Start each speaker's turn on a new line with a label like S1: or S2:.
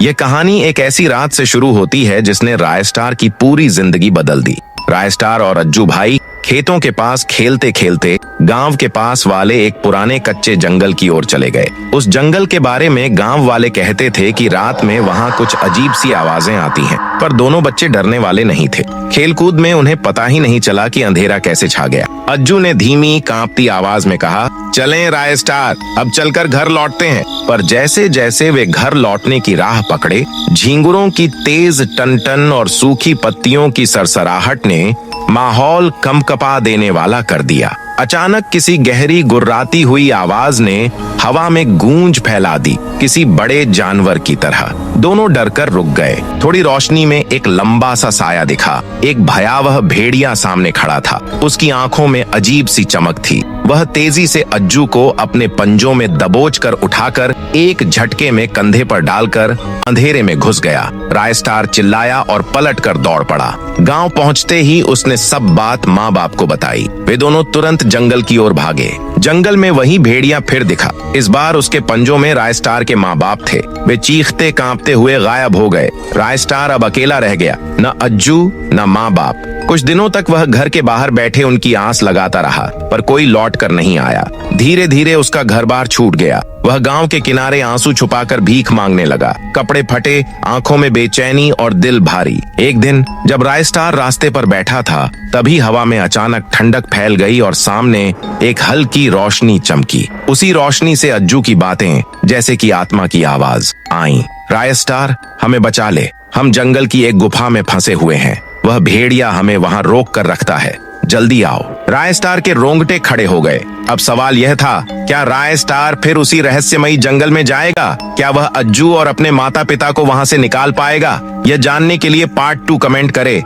S1: ये कहानी एक ऐसी रात से शुरू होती है जिसने रायस्टार की पूरी जिंदगी बदल दी। रायस्टार और अज्जू भाई खेतों के पास खेलते खेलते गांव के पास वाले एक पुराने कच्चे जंगल की ओर चले गए। उस जंगल के बारे में गांव वाले कहते थे कि रात में वहां कुछ अजीब सी आवाजें आती हैं, पर दोनों बच्चे डरने वाले नहीं थे। खेलकूद में उन्हें पता ही नहीं चला कि अंधेरा कैसे छा गया। अज्जू ने धीमी कांपती आवाज में कहा, चलें रायस्टार, अब चलकर घर लौटते हैं। पर जैसे जैसे वे घर लौटने की राह पकड़े, झींगुरों की तेज टन-टन और सूखी पत्तियों की सरसराहट ने माहौल कंपकपा देने वाला कर दिया। अचानक किसी गहरी गुर्राती हुई आवाज ने हवा में गूंज फैला दी, किसी बड़े जानवर की तरह। दोनों डरकर रुक गए। थोड़ी रोशनी में एक लंबा सा साया दिखा। एक भयावह भेड़िया सामने खड़ा था। उसकी आंखों में अजीब सी चमक थी। वह तेजी से अज्जू को अपने पंजों में दबोच कर उठाकर एक झटके में कंधे पर डालकर अंधेरे में घुस गया। रायस्टार चिल्लाया और पलट कर दौड़ पड़ा। गांव पहुंचते ही उसने सब बात माँ बाप को बताई। वे दोनों तुरंत जंगल की ओर भागे। जंगल में वही भेड़िया फिर दिखा। इस बार उसके पंजों में रायस्टार के माँ बाप थे। वे चीखते कांपते हुए गायब हो गए। रायस्टार अब अकेला रह गया, न अज्जू न माँ बाप। कुछ दिनों तक वह घर के बाहर बैठे उनकी आस लगाता रहा, पर कोई लौट कर नहीं आया। धीरे धीरे उसका घर बार छूट गया। वह गांव के किनारे आंसू छुपाकर भीख मांगने लगा। कपड़े फटे, आंखों में बेचैनी और दिल भारी। एक दिन जब रायस्टार रास्ते पर बैठा था, तभी हवा में अचानक ठंडक फैल गई और सामने एक हल्की रोशनी चमकी। उसी रोशनी से अज्जू की बातें जैसे कि आत्मा की आवाज आई। रायस्टार, हमें बचा ले, हम जंगल की एक गुफा में फंसे हुए हैं। वह भेड़िया हमें वहां रोक कर रखता है, जल्दी आओ। रायस्टार के रोंगटे खड़े हो गए। अब सवाल यह था, क्या रायस्टार फिर उसी रहस्यमयी जंगल में जाएगा? क्या वह अज्जू और अपने माता पिता को वहां से निकाल पाएगा? यह जानने के लिए पार्ट 2 कमेंट करे।